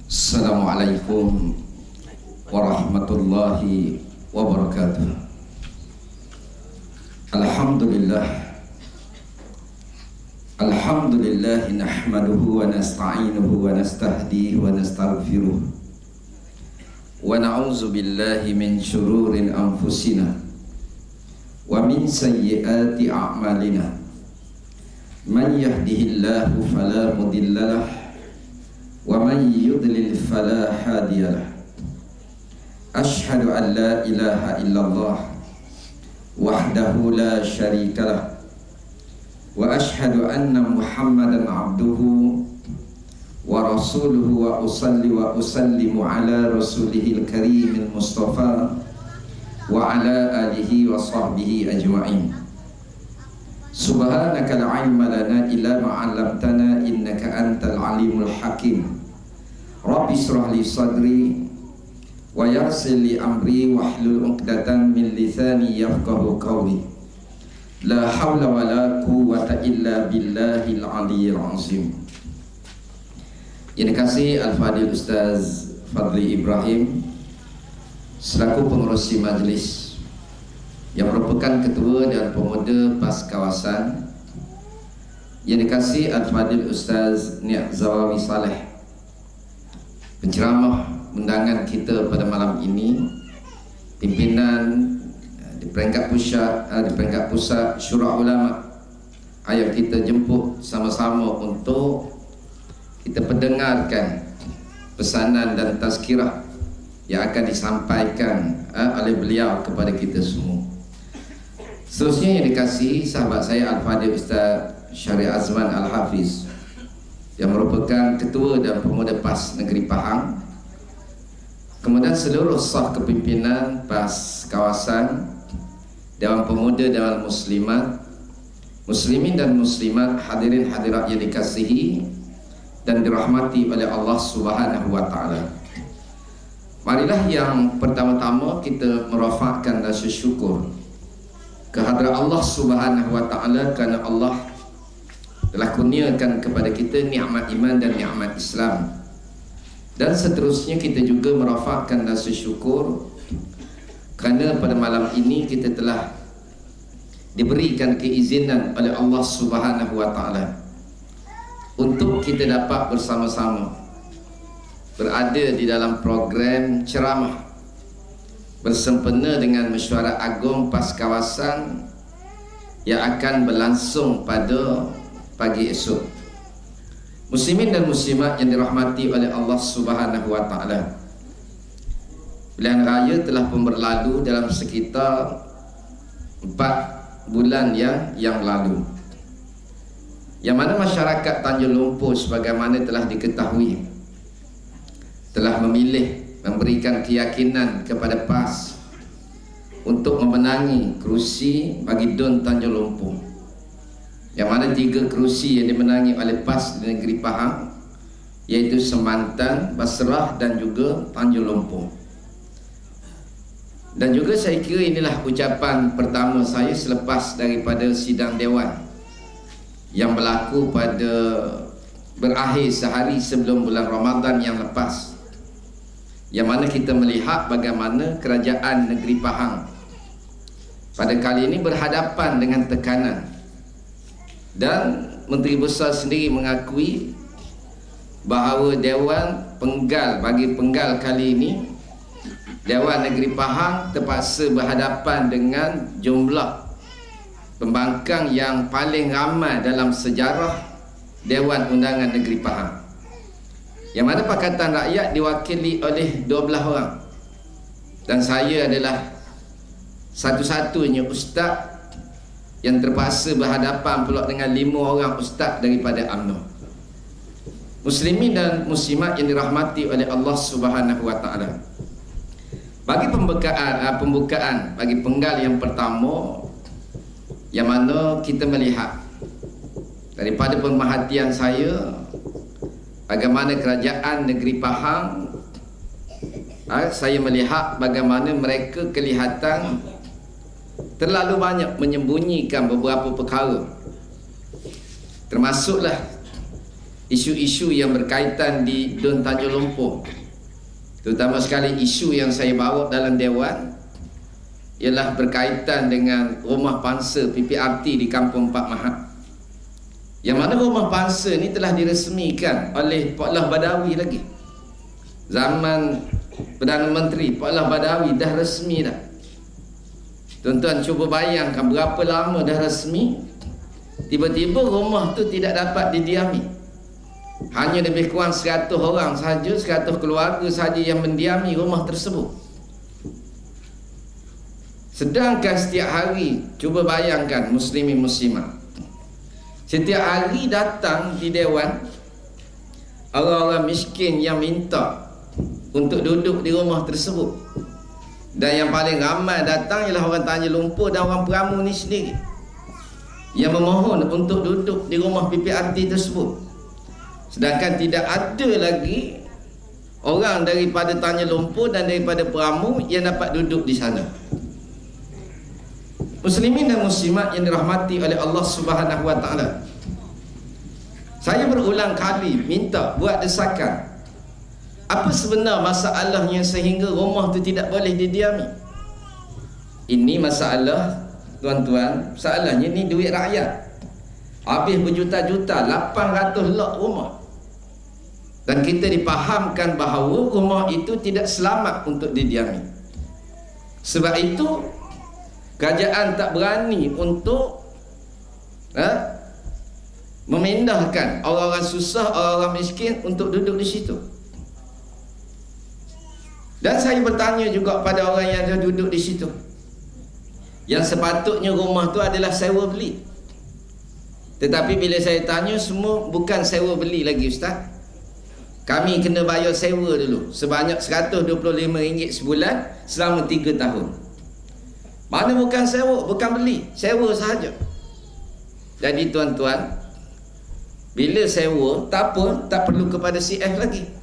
Assalamualaikum warahmatullahi wabarakatuh. Alhamdulillah nahmaduhu wa nasta'inuhu wa nastahdihi wa nastaghfiruh wa na'udzu billahi min syururi anfusina wa min sayyiati a'malina. Man yahdihillahu fala mudhillalah wa man yudlil fala hadiyalah. Ashhadu an la ilaha illallah wahdahu la syarikalah wa ashhadu anna Muhammadan abduhu wa rasuluhu wa usalli wa usallimu ala rasulihil karimil mustafa wa ala alihi wa sahbihi ajma'in. Subhanaka la ilma lana illa ma 'allamtana innaka antal alimul hakim. Rabbi shrah li sadri wa yassir li amri wahlul 'uqdatam min lisani yafqahu qawli. La haula wa la quwwata illa billahil aliyyil azim. Yang dikasihi Al-Fadil Ustaz Fadli Ibrahim selaku pengerusi majlis yang merupakan ketua dan pemuda PAS kawasan, yang dikasihi Al-Fadil Ustaz Ni'at Zawawi Saleh, penceramah undangan kita pada malam ini, pimpinan di peringkat pusat Syura Ulama yang kita jemput sama-sama untuk kita pendengarkan pesanan dan tazkirah yang akan disampaikan oleh beliau kepada kita semua. Seterusnya yang dikasihi sahabat saya Al-Fadil Ustaz Syarif Azman Al-Hafiz yang merupakan ketua dan pemuda PAS Negeri Pahang, kemudian seluruh saf kepimpinan PAS kawasan, Dewan Pemuda Dewan Muslimat, muslimin dan muslimat, hadirin hadirat yang dikasihi dan dirahmati oleh Allah Subhanahu wa taala. Marilah yang pertama-tama kita merafakkan rasa syukur kehadrat Allah Subhanahu wa taala kerana Allah telah kurniakan kepada kita nikmat iman dan nikmat Islam. Dan seterusnya kita juga merafakkan rasa syukur kerana pada malam ini kita telah diberikan keizinan oleh Allah Subhanahu wa taala untuk kita dapat bersama-sama berada di dalam program ceramah bersempena dengan mesyuarat agung PAS kawasan yang akan berlangsung pada pagi esok. Muslimin dan muslimat yang dirahmati oleh Allah Subhanahu wa taala, pilihan raya telah pun berlalu dalam sekitar 4 bulan yang lalu, yang mana masyarakat Tanjung Lumpur sebagaimana telah diketahui telah memilih memberikan keyakinan kepada PAS untuk memenangi kerusi bagi DUN Tanjung Lumpur, yang mana 3 kerusi yang dimenangi oleh PAS di negeri Pahang, iaitu Semantan, Basrah dan juga Tanjung Lumpur. Dan juga saya kira inilah ucapan pertama saya selepas daripada sidang dewan yang berlaku pada berakhir sehari sebelum bulan Ramadan yang lepas, yang mana kita melihat bagaimana kerajaan negeri Pahang pada kali ini berhadapan dengan tekanan, dan Menteri Besar sendiri mengakui bahawa Dewan Penggal, bagi Penggal kali ini Dewan Negeri Pahang terpaksa berhadapan dengan jumlah pembangkang yang paling ramai dalam sejarah Dewan Undangan Negeri Pahang, yang mana Pakatan Rakyat diwakili oleh 12 orang, dan saya adalah satu-satunya ustaz yang terpaksa berhadapan pula dengan 5 orang ustaz daripada UMNO. Muslimin dan muslimat yang dirahmati oleh Allah Subhanahu wa taala, bagi pembukaan bagi Penggal yang pertama, yang mana kita melihat daripada pemerhatian saya bagaimana kerajaan negeri Pahang, saya melihat bagaimana mereka kelihatan terlalu banyak menyembunyikan beberapa perkara, termasuklah isu-isu yang berkaitan di Dun Tanjung Lumpur, terutama sekali isu yang saya bawa dalam Dewan ialah berkaitan dengan rumah pangsa PPRT di Kampung Pak Mahat, yang mana rumah pangsa ni telah diresmikan oleh Pak Lah Badawi lagi zaman Perdana Menteri. Pak Lah Badawi dah resmi dah. Tuan-tuan cuba bayangkan berapa lama dah resmi, tiba-tiba rumah tu tidak dapat didiami. Hanya lebih kurang 100 orang sahaja, 100 keluarga sahaja yang mendiami rumah tersebut. Sedangkan setiap hari, cuba bayangkan muslimin muslimat, setiap hari datang di Dewan orang-orang miskin yang minta untuk duduk di rumah tersebut. Dan yang paling ramai datang ialah orang Tanjung Lumpur dan orang Peramu ni sendiri yang memohon untuk duduk di rumah PPRT tersebut. Sedangkan tidak ada lagi orang daripada Tanjung Lumpur dan daripada Peramu yang dapat duduk di sana. Muslimin dan muslimat yang dirahmati oleh Allah Subhanahu wa taala, saya berulang kali minta buat desakan. Apa sebenar masalahnya sehingga rumah tu tidak boleh didiami? Ini masalah, tuan-tuan, masalahnya ni duit rakyat. Habis berjuta-juta, 800 lot rumah. Dan kita dipahamkan bahawa rumah itu tidak selamat untuk didiami. Sebab itu kerajaan tak berani untuk memindahkan orang-orang susah, orang-orang miskin untuk duduk di situ. Dan saya bertanya juga pada orang yang ada duduk di situ, yang sepatutnya rumah tu adalah sewa beli. Tetapi bila saya tanya, semua bukan sewa beli lagi, Ustaz. Kami kena bayar sewa dulu sebanyak RM125 sebulan selama 3 tahun. Mana bukan sewa, bukan beli, sewa sahaja. Jadi tuan-tuan, bila sewa, tak apa, tak perlu kepada CF lagi.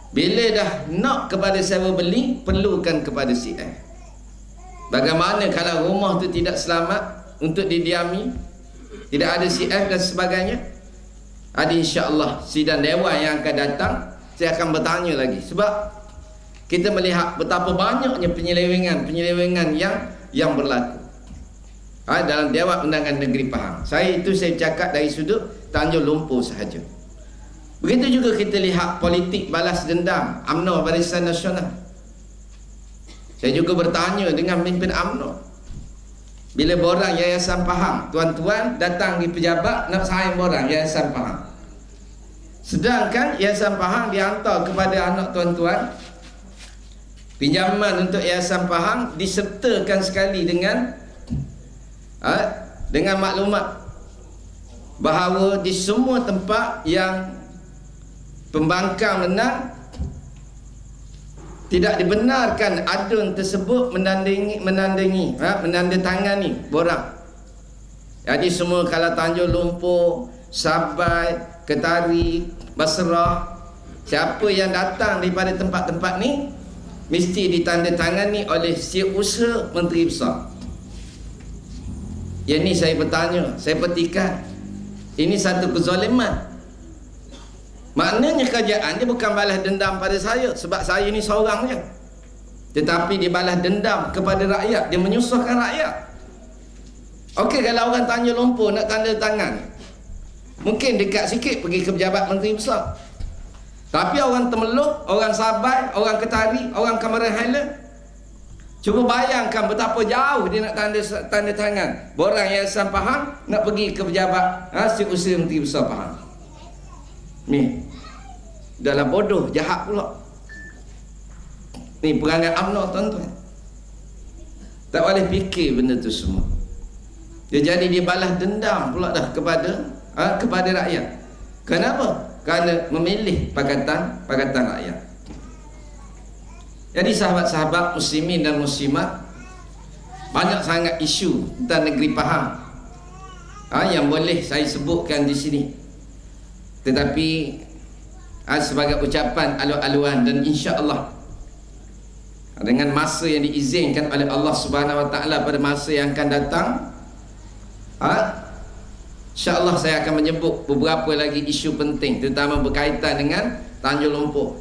Bila dah nak kepada sewa beli, perlukan kepada CF. Bagaimana kalau rumah tu tidak selamat untuk didiami, tidak ada CF dan sebagainya? Ada, insya-Allah sidang dewan yang akan datang, saya akan bertanya lagi. Sebab kita melihat betapa banyaknya penyelewengan yang berlaku dalam Dewan Undangan Negeri Pahang. Saya cakap dari sudut Tanjung Lumpur sahaja. Begitu juga kita lihat politik balas dendam UMNO Barisan Nasional. Saya juga bertanya dengan pemimpin UMNO. Bila borang Yayasan Pahang, tuan-tuan datang di pejabat nak sign borang Yayasan Pahang. Sedangkan Yayasan Pahang dihantar kepada anak tuan-tuan, pinjaman untuk Yayasan Pahang disertakan sekali dengan maklumat bahawa di semua tempat yang pembangkang menang, tidak dibenarkan adun tersebut menandatangani borang. Jadi semua kalau Tanjung Lumpur, Sabai, Ketari, Basrah, siapa yang datang daripada tempat-tempat ni mesti ditandatangani oleh Setiausaha Menteri Besar. Yang ni saya bertanya, saya petikan, ini satu kezaliman. Maknanya kerajaan dia bukan balas dendam pada saya sebab saya ni seorang je, tetapi dia balas dendam kepada rakyat. Dia menyusahkan rakyat. Okey, kalau orang Tanjung Lumpur nak tanda tangan, mungkin dekat sikit pergi ke pejabat Menteri Besar. Tapi orang Temeluk, orang Sabai, orang Ketari, orang Cameron Highland, cuba bayangkan betapa jauh dia nak tanda tangan borang Yayasan Pahang nak pergi ke pejabat Setiausaha Menteri Besar Pahang. Ni dalam bodoh, jahat pula. Ni perangai UMNO, tuan-tuan. Tak boleh fikir benda tu semua. Dia jadi dia balas dendam pula dah kepada rakyat. Kenapa? Kerana memilih pakatan rakyat. Jadi sahabat-sahabat muslimin dan muslimat, banyak sangat isu tentang negeri Pahang yang boleh saya sebutkan di sini. Tetapi sebagai ucapan alu-aluan, dan insya-Allah dengan masa yang diizinkan oleh Allah Subhanahu Wa Taala pada masa yang akan datang, InsyaAllah saya akan menyebut beberapa lagi isu penting, terutama berkaitan dengan Tanjung Lumpur.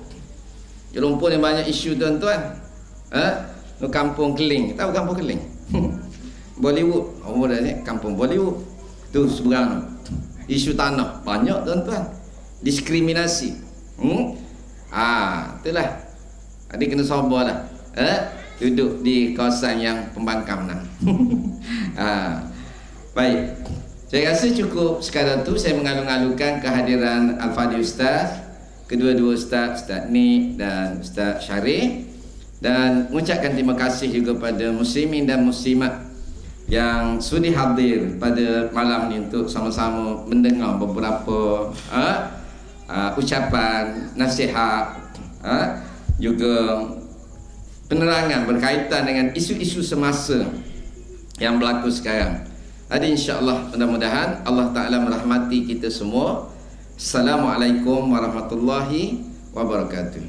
Tanjung Lumpur ni banyak isu tuan-tuan. Kampung Keling, tahu Kampung Keling? Bollywood, dah ni kampung Bollywood. Tu seberang isu tanah banyak tuan-tuan. Diskriminasi. Itulah. Adik kena sabarlah. Duduk di kawasan yang pembangkam nah. Baik. Saya rasa cukup sekadar tu. Saya mengalung-alungkan kehadiran Al-Fadhil Ustaz, kedua-dua Ustaz, Ustaz Nik dan Ustaz Syarif, dan mengucapkan terima kasih juga pada muslimin dan muslimat yang sudi hadir pada malam ni untuk sama-sama mendengar beberapa ucapan, nasihat, juga penerangan berkaitan dengan isu-isu semasa yang berlaku sekarang. Jadi insya-Allah mudah-mudahan Allah Ta'ala merahmati kita semua. Assalamualaikum warahmatullahi wabarakatuh.